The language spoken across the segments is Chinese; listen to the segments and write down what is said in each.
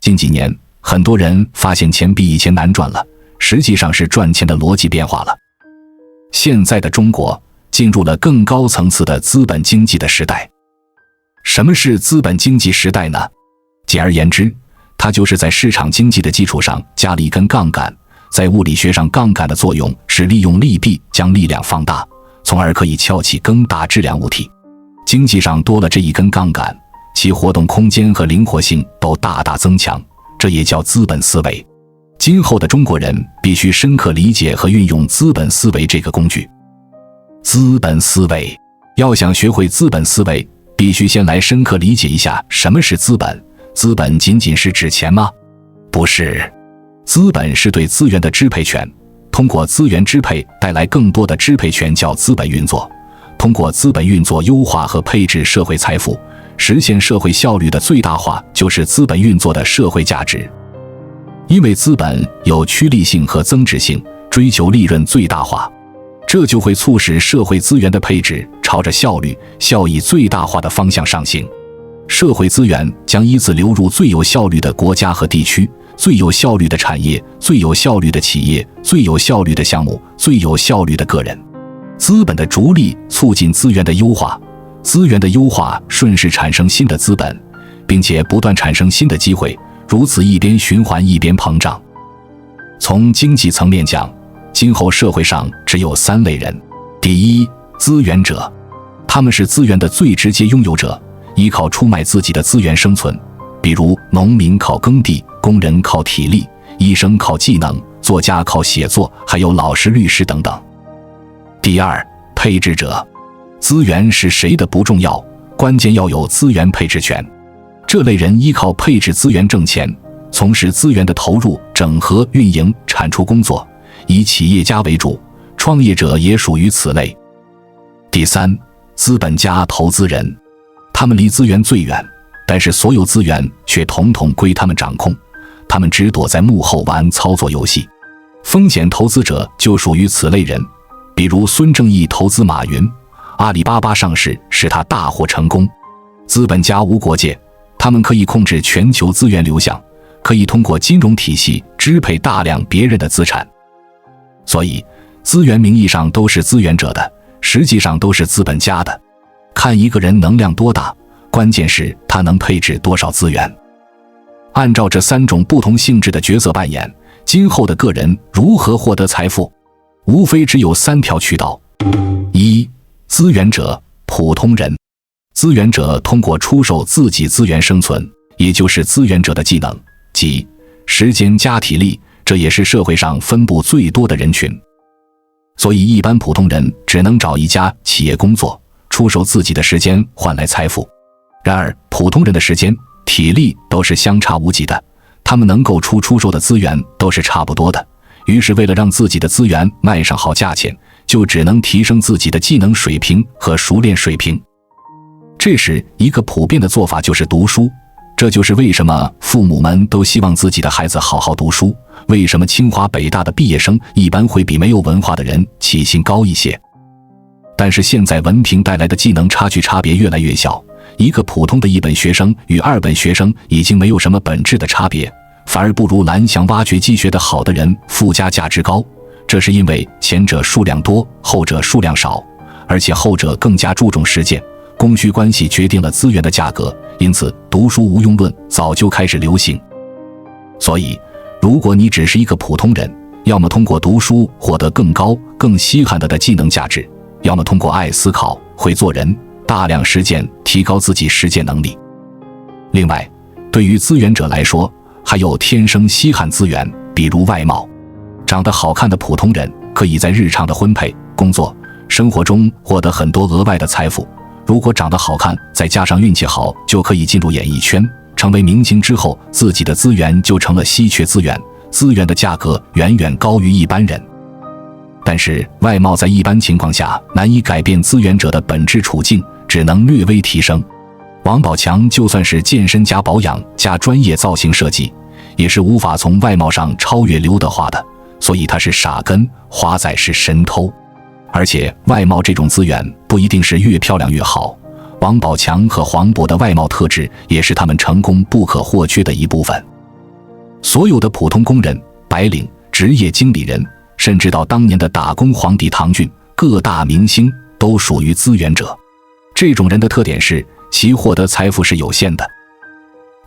近几年，很多人发现钱比以前难赚了，实际上是赚钱的逻辑变化了。现在的中国进入了更高层次的资本经济的时代。什么是资本经济时代呢？简而言之，它就是在市场经济的基础上加了一根杠杆。在物理学上，杠杆的作用是利用力臂将力量放大，从而可以撬起更大质量物体。经济上多了这一根杠杆，其活动空间和灵活性都大大增强，这也叫资本思维。今后的中国人必须深刻理解和运用资本思维这个工具。资本思维，要想学会资本思维，必须先来深刻理解一下什么是资本。资本仅仅是指钱吗？不是，资本是对资源的支配权，通过资源支配带来更多的支配权叫资本运作，通过资本运作优化和配置社会财富，实现社会效率的最大化，就是资本运作的社会价值。因为资本有趋利性和增值性，追求利润最大化，这就会促使社会资源的配置朝着效率、效益最大化的方向上行。社会资源将依次流入最有效率的国家和地区、最有效率的产业、最有效率的企业、最有效率的项目、最有效率的个人。资本的逐利促进资源的优化，资源的优化顺势产生新的资本，并且不断产生新的机会，如此一边循环一边膨胀。从经济层面讲，今后社会上只有3类人。第一，资源者，他们是资源的最直接拥有者，依靠出卖自己的资源生存，比如农民靠耕地，工人靠体力，医生靠技能，作家靠写作，还有老师、律师等等。第二，配置者，资源是谁的不重要，关键要有资源配置权。这类人依靠配置资源挣钱，从事资源的投入、整合、运营、产出工作，以企业家为主，创业者也属于此类。第三，资本家、投资人，他们离资源最远，但是所有资源却统统归他们掌控，他们只躲在幕后玩操作游戏。风险投资者就属于此类人，比如孙正义投资马云，阿里巴巴上市使他大获成功。资本家无国界，他们可以控制全球资源流向，可以通过金融体系支配大量别人的资产。所以资源名义上都是资源者的，实际上都是资本家的。看一个人能量多大，关键是他能配置多少资源。按照这3种不同性质的角色扮演，今后的个人如何获得财富，无非只有3条渠道。一，资源者，普通人。资源者通过出售自己资源生存，也就是资源者的技能，即时间加体力，这也是社会上分布最多的人群。所以一般普通人只能找一家企业工作，出售自己的时间换来财富。然而普通人的时间、体力都是相差无几的，他们能够出售的资源都是差不多的，于是为了让自己的资源卖上好价钱，就只能提升自己的技能水平和熟练水平。这时一个普遍的做法就是读书，这就是为什么父母们都希望自己的孩子好好读书，为什么清华北大的毕业生一般会比没有文化的人起薪高一些。但是现在文凭带来的技能差别越来越小，一个普通的1本学生与2本学生已经没有什么本质的差别，反而不如蓝翔挖掘机学得好的人附加价值高。这是因为前者数量多，后者数量少，而且后者更加注重实践，供需关系决定了资源的价格，因此读书无用论早就开始流行。所以如果你只是一个普通人，要么通过读书获得更高更稀罕的技能价值，要么通过爱思考、会做人、大量实践提高自己实践能力。另外，对于资源者来说，还有天生稀罕资源，比如外貌。长得好看的普通人可以在日常的婚配、工作、生活中获得很多额外的财富。如果长得好看，再加上运气好，就可以进入演艺圈，成为明星之后，自己的资源就成了稀缺资源，资源的价格远远高于一般人。但是外貌在一般情况下难以改变资源者的本质处境，只能略微提升。王宝强就算是健身加保养加专业造型设计，也是无法从外貌上超越刘德华的，所以他是傻根，华仔是神偷。而且外貌这种资源不一定是越漂亮越好，王宝强和黄渤的外貌特质也是他们成功不可或缺的一部分。所有的普通工人、白领、职业经理人，甚至到当年的打工皇帝唐骏，各大明星都属于资源者。这种人的特点是，其获得财富是有限的。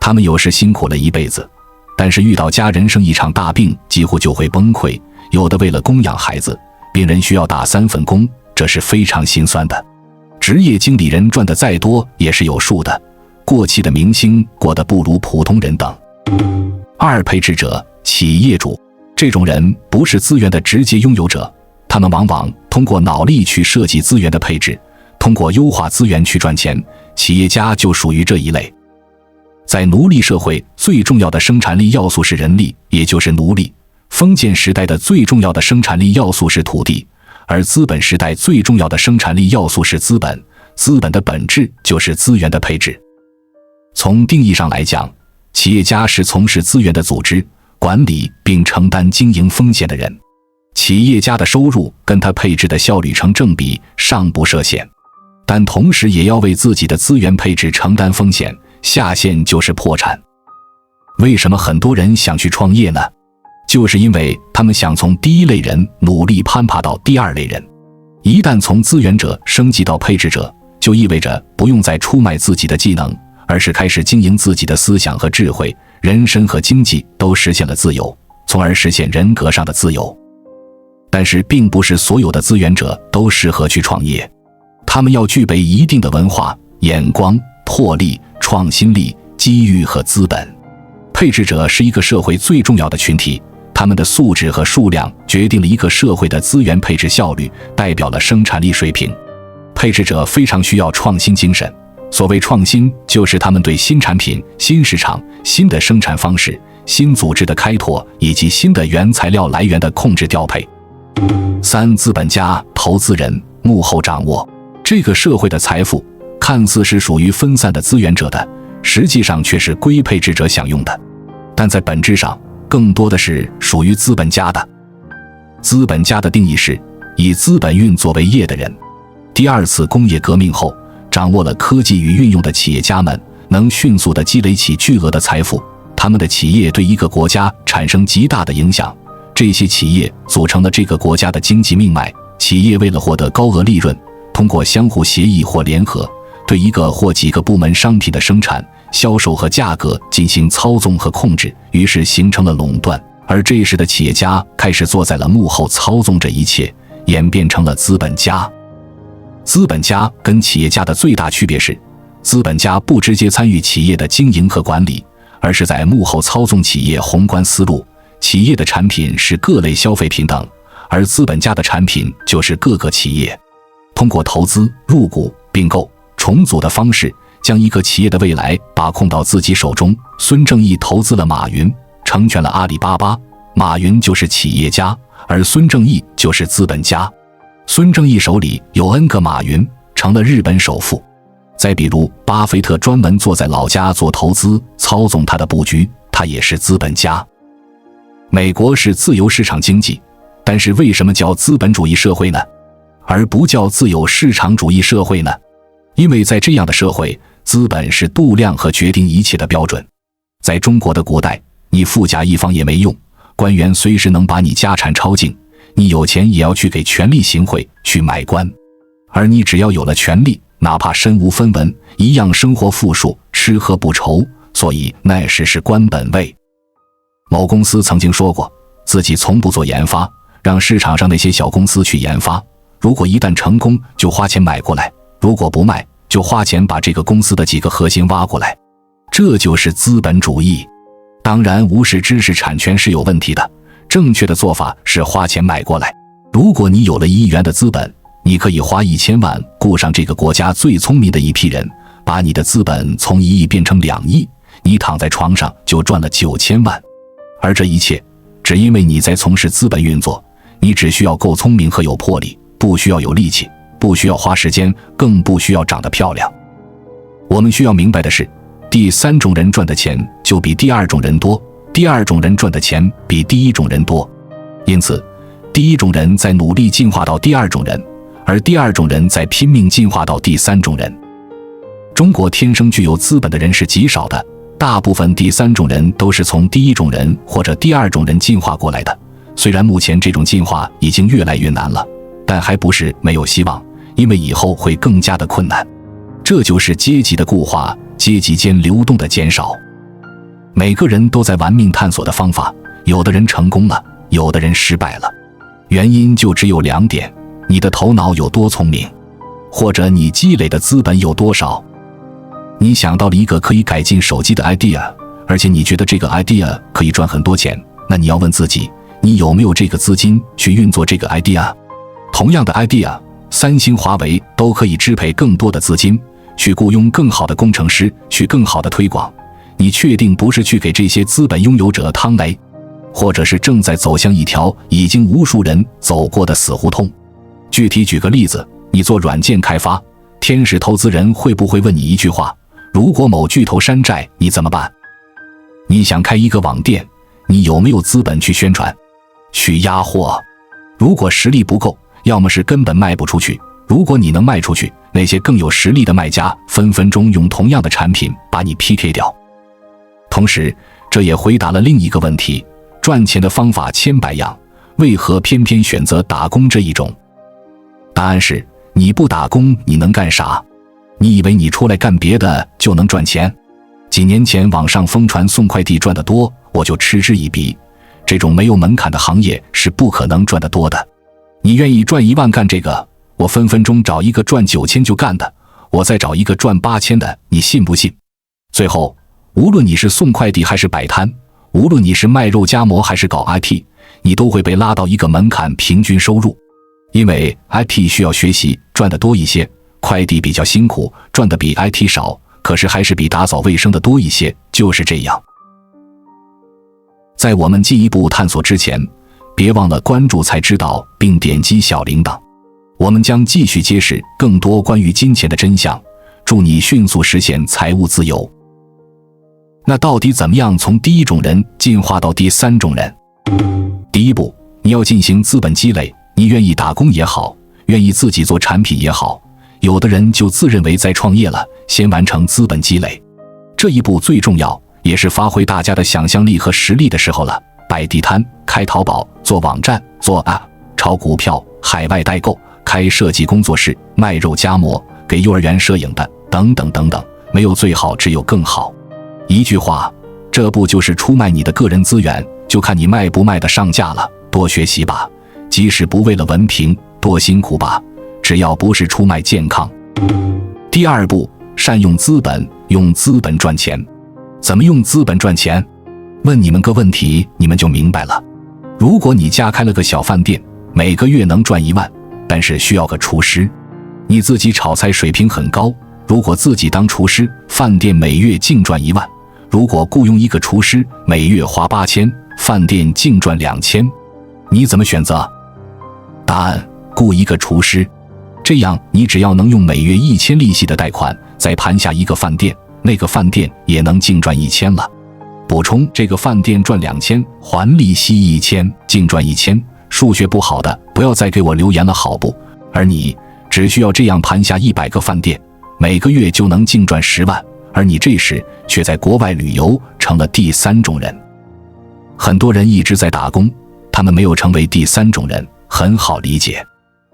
他们有时辛苦了一辈子，但是遇到家人生一场大病，几乎就会崩溃。有的为了供养孩子，病人需要打3份工，这是非常心酸的。职业经理人赚得再多也是有数的，过气的明星过得不如普通人等。二、配置者、企业主。这种人不是资源的直接拥有者，他们往往通过脑力去设计资源的配置，通过优化资源去赚钱。企业家就属于这一类。在奴隶社会，最重要的生产力要素是人力，也就是奴隶。封建时代的最重要的生产力要素是土地，而资本时代最重要的生产力要素是资本。资本的本质就是资源的配置。从定义上来讲，企业家是从事资源的组织、管理并承担经营风险的人。企业家的收入跟他配置的效率成正比，上不设限，但同时也要为自己的资源配置承担风险，下限就是破产。为什么很多人想去创业呢？就是因为他们想从第一类人努力攀爬到第二类人。一旦从资源者升级到配置者，就意味着不用再出卖自己的技能，而是开始经营自己的思想和智慧，人身和经济都实现了自由，从而实现人格上的自由。但是并不是所有的资源者都适合去创业，他们要具备一定的文化、眼光、魄力、创新力、机遇和资本。配置者是一个社会最重要的群体，他们的素质和数量决定了一个社会的资源配置效率，代表了生产力水平。配置者非常需要创新精神，所谓创新，就是他们对新产品、新市场、新的生产方式、新组织的开拓以及新的原材料来源的控制调配。三、资本家、投资人幕后掌握。这个社会的财富看似是属于分散的资源者的，实际上却是归配置者享用的，但在本质上更多的是属于资本家的。资本家的定义是以资本运作为业的人。第二次工业革命后，掌握了科技与运用的企业家们能迅速地积累起巨额的财富，他们的企业对一个国家产生极大的影响，这些企业组成了这个国家的经济命脉。企业为了获得高额利润，通过相互协议或联合，对一个或几个部门商品的生产、销售和价格进行操纵和控制，于是形成了垄断。而这时的企业家开始坐在了幕后操纵这一切，演变成了资本家。资本家跟企业家的最大区别是，资本家不直接参与企业的经营和管理，而是在幕后操纵企业宏观思路。企业的产品是各类消费品等，而资本家的产品就是各个企业。通过投资、入股、并购、重组的方式，将一个企业的未来把控到自己手中。孙正义投资了马云，成全了阿里巴巴，马云就是企业家，而孙正义就是资本家。孙正义手里有 N 个马云，成了日本首富。再比如巴菲特专门坐在老家做投资，操纵他的布局，他也是资本家。美国是自由市场经济，但是为什么叫资本主义社会呢？而不叫自由市场主义社会呢？因为在这样的社会，资本是度量和决定一切的标准。在中国的古代，你富甲一方也没用，官员随时能把你家产抄尽，你有钱也要去给权力行贿，去买官。而你只要有了权力，哪怕身无分文，一样生活富庶，吃喝不愁，所以那时是官本位。某公司曾经说过，自己从不做研发，让市场上那些小公司去研发，如果一旦成功，就花钱买过来，如果不卖，就花钱把这个公司的几个核心挖过来。这就是资本主义。当然，无视知识产权是有问题的，正确的做法是花钱买过来。如果你有了1亿元的资本，你可以花1000万雇上这个国家最聪明的一批人，把你的资本从1亿变成2亿，你躺在床上就赚了9000万。而这一切只因为你在从事资本运作，你只需要够聪明和有魄力，不需要有力气，不需要花时间，更不需要长得漂亮。我们需要明白的是，第3种人赚的钱就比第2种人多，第2种人赚的钱比第1种人多。因此，第1种人在努力进化到第2种人，而第2种人在拼命进化到第3种人。中国天生具有资本的人是极少的，大部分第三种人都是从第一种人或者第二种人进化过来的，虽然目前这种进化已经越来越难了，但还不是没有希望，因为以后会更加的困难。这就是阶级的固化，阶级间流动的减少。每个人都在玩命探索的方法，有的人成功了，有的人失败了。原因就只有2点：你的头脑有多聪明，或者你积累的资本有多少。你想到了一个可以改进手机的 idea， 而且你觉得这个 idea 可以赚很多钱，那你要问自己，你有没有这个资金去运作这个 idea？ 同样的 idea， 三星、华为都可以支配更多的资金，去雇佣更好的工程师，去更好的推广。你确定不是去给这些资本拥有者趟雷，或者是正在走向一条已经无数人走过的死胡同？具体举个例子，你做软件开发，天使投资人会不会问你一句话：如果某巨头山寨，你怎么办？你想开一个网店，你有没有资本去宣传，去压货？如果实力不够，要么是根本卖不出去，如果你能卖出去，那些更有实力的卖家分分钟用同样的产品把你 PK 掉。同时，这也回答了另一个问题：赚钱的方法千百样，为何偏偏选择打工这一种？答案是，你不打工你能干啥？你以为你出来干别的就能赚钱？几年前网上疯传送快递赚得多，我就嗤之以鼻。这种没有门槛的行业是不可能赚得多的。你愿意赚1万干这个，我分分钟找一个赚9000就干的，我再找一个赚8000的，你信不信？最后，无论你是送快递还是摆摊，无论你是卖肉夹馍还是搞 IT， 你都会被拉到一个门槛平均收入。因为 IT 需要学习，赚得多一些，快递比较辛苦，赚的比 IT 少，可是还是比打扫卫生的多一些，就是这样。在我们进一步探索之前，别忘了关注才知道并点击小铃铛，我们将继续揭示更多关于金钱的真相，助你迅速实现财务自由。那到底怎么样从第一种人进化到第三种人？第一步，你要进行资本积累，你愿意打工也好，愿意自己做产品也好，有的人就自认为在创业了，先完成资本积累。这一步最重要，也是发挥大家的想象力和实力的时候了。摆地摊、开淘宝、做网站、做 App、炒股票、海外代购、开设计工作室、卖肉夹馍、给幼儿园摄影的，等等等等，没有最好，只有更好。一句话，这不就是出卖你的个人资源，就看你卖不卖得上价了。多学习吧，即使不为了文凭，多辛苦吧，只要不是出卖健康。第二步，善用资本，用资本赚钱。怎么用资本赚钱？问你们个问题，你们就明白了。如果你家开了个小饭店，每个月能赚1万，但是需要个厨师，你自己炒菜水平很高，如果自己当厨师，饭店每月净赚1万。如果雇佣一个厨师，每月花8000，饭店净赚2000，你怎么选择？答案：雇一个厨师。这样你只要能用每月1000利息的贷款再盘下一个饭店，那个饭店也能净赚1000了。补充，这个饭店赚2000，还利息1000，净赚1000。数学不好的不要再给我留言了好不？而你只需要这样盘下100个饭店，每个月就能净赚10万，而你这时却在国外旅游，成了第三种人。很多人一直在打工，他们没有成为第三种人，很好理解。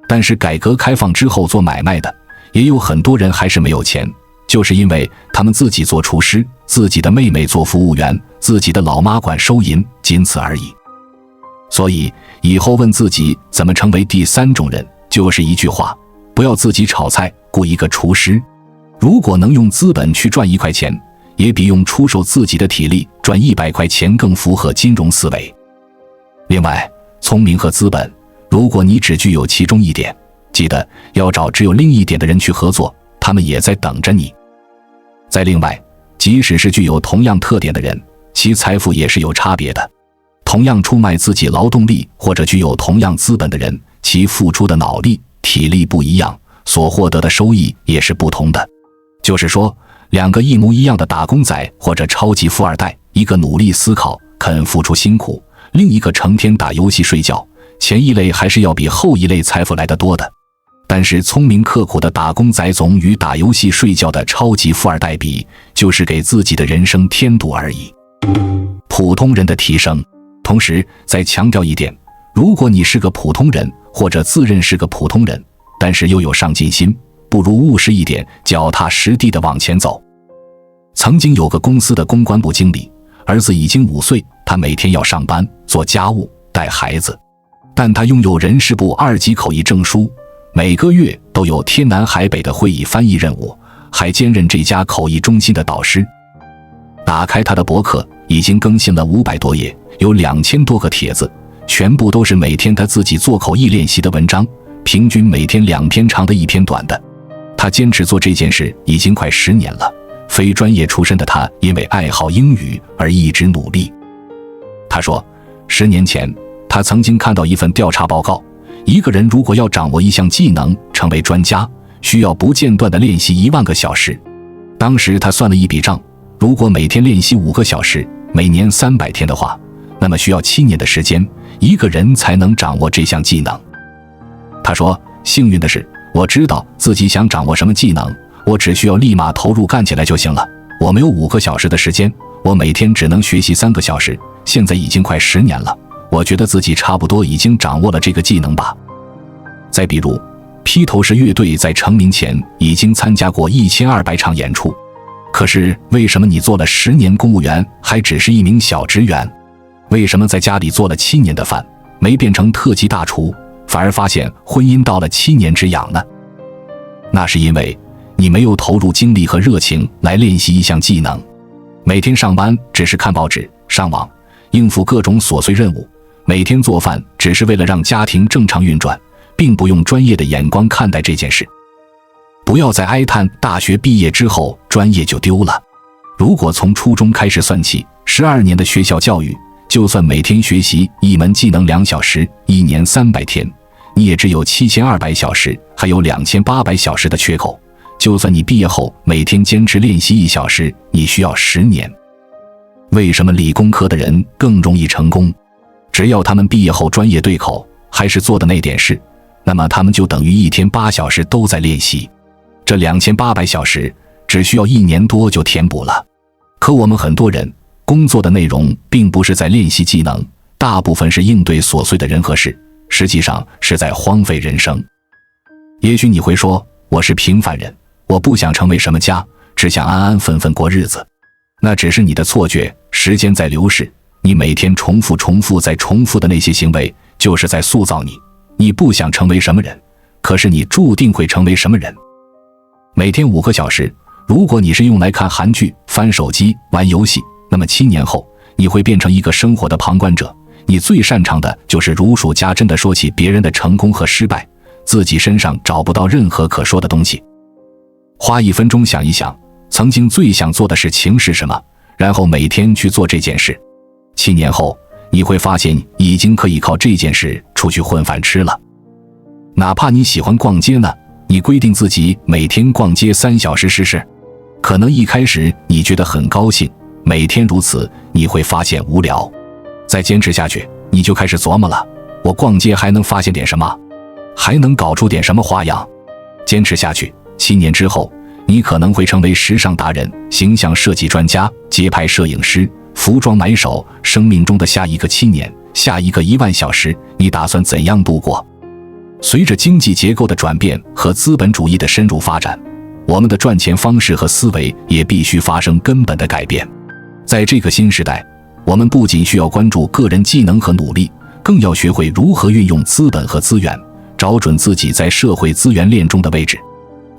但是改革开放之后做买卖的，也有很多人还是没有钱，就是因为他们自己做厨师，自己的妹妹做服务员，自己的老妈管收银，仅此而已。所以以后问自己怎么成为第三种人，就是一句话：不要自己炒菜，雇一个厨师。如果能用资本去赚1块钱，也比用出售自己的体力赚100块钱更符合金融思维。另外，聪明和资本，如果你只具有其中一点，记得要找只有另一点的人去合作，他们也在等着你。再另外，即使是具有同样特点的人，其财富也是有差别的。同样出卖自己劳动力或者具有同样资本的人，其付出的脑力、体力不一样，所获得的收益也是不同的。就是说，两个一模一样的打工仔或者超级富二代，一个努力思考，肯付出辛苦，另一个成天打游戏睡觉，前一类还是要比后一类财富来得多的。但是聪明刻苦的打工仔总与打游戏睡觉的超级富二代比，就是给自己的人生添堵而已。普通人的提升。同时再强调一点，如果你是个普通人，或者自认是个普通人，但是又有上进心，不如务实一点，脚踏实地地往前走。曾经有个公司的公关部经理，儿子已经5岁，他每天要上班、做家务、带孩子，但他拥有人事部2级口译证书，每个月都有天南海北的会议翻译任务，还兼任这家口译中心的导师。打开他的博客，已经更新了500多页，有2000多个帖子，全部都是每天他自己做口译练习的文章，平均每天2篇长的1篇短的。他坚持做这件事已经快10年了，非专业出身的他因为爱好英语而一直努力。他说，10年前他曾经看到一份调查报告，一个人如果要掌握一项技能，成为专家，需要不间断地练习1万个小时。当时他算了一笔账，如果每天练习5个小时，每年300天的话，那么需要7年的时间，一个人才能掌握这项技能。他说，幸运的是，我知道自己想掌握什么技能，我只需要立马投入干起来就行了。我没有5个小时的时间，我每天只能学习3个小时，现在已经快10年了，我觉得自己差不多已经掌握了这个技能吧。再比如，披头士乐队在成名前已经参加过1200场演出，可是为什么你做了10年公务员还只是一名小职员？为什么在家里做了7年的饭，没变成特级大厨，反而发现婚姻到了7年之痒呢？那是因为你没有投入精力和热情来练习一项技能。每天上班只是看报纸、上网，应付各种琐碎任务，每天做饭只是为了让家庭正常运转，并不用专业的眼光看待这件事。不要再哀叹大学毕业之后专业就丢了。如果从初中开始算起，12年的学校教育，就算每天学习一门技能2小时，1年300天，你也只有7200小时，还有2800小时的缺口。就算你毕业后每天坚持练习1小时，你需要10年。为什么理工科的人更容易成功？只要他们毕业后专业对口，还是做的那点事，那么他们就等于一天8小时都在练习。这2800小时只需要1年多就填补了。可我们很多人工作的内容并不是在练习技能，大部分是应对琐碎的人和事，实际上是在荒废人生。也许你会说，我是平凡人，我不想成为什么家，只想安安分分过日子。那只是你的错觉，时间在流逝，你每天重复再重复的那些行为，就是在塑造你。你不想成为什么人，可是你注定会成为什么人。每天5个小时，如果你是用来看韩剧、翻手机、玩游戏，那么7年后你会变成一个生活的旁观者，你最擅长的就是如数家珍地说起别人的成功和失败，自己身上找不到任何可说的东西。花1分钟想一想，曾经最想做的事情是什么，然后每天去做这件事。7年后，你会发现已经可以靠这件事出去混饭吃了。哪怕你喜欢逛街呢，你规定自己每天逛街3小时试试。可能一开始你觉得很高兴，每天如此，你会发现无聊。再坚持下去，你就开始琢磨了，我逛街还能发现点什么？还能搞出点什么花样？坚持下去，7年之后，你可能会成为时尚达人、形象设计专家、街拍摄影师、服装买手。生命中的下一个7年，下一个1万小时，你打算怎样度过？随着经济结构的转变和资本主义的深入发展，我们的赚钱方式和思维也必须发生根本的改变。在这个新时代，我们不仅需要关注个人技能和努力，更要学会如何运用资本和资源，找准自己在社会资源链中的位置。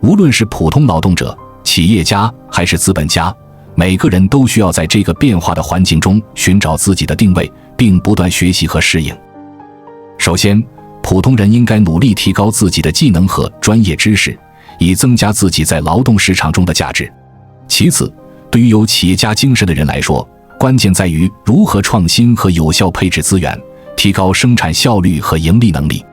无论是普通劳动者、企业家还是资本家，每个人都需要在这个变化的环境中寻找自己的定位，并不断学习和适应。首先，普通人应该努力提高自己的技能和专业知识，以增加自己在劳动市场中的价值。其次，对于有企业家精神的人来说，关键在于如何创新和有效配置资源，提高生产效率和盈利能力。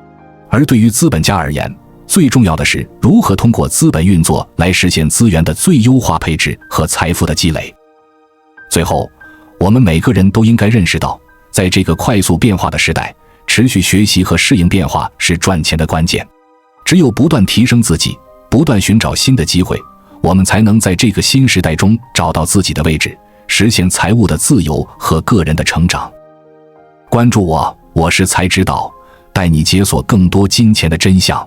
而对于资本家而言，最重要的是如何通过资本运作来实现资源的最优化配置和财富的积累。最后，我们每个人都应该认识到，在这个快速变化的时代，持续学习和适应变化是赚钱的关键。只有不断提升自己，不断寻找新的机会，我们才能在这个新时代中找到自己的位置，实现财务的自由和个人的成长。关注我，我是才知道，带你解锁更多金钱的真相。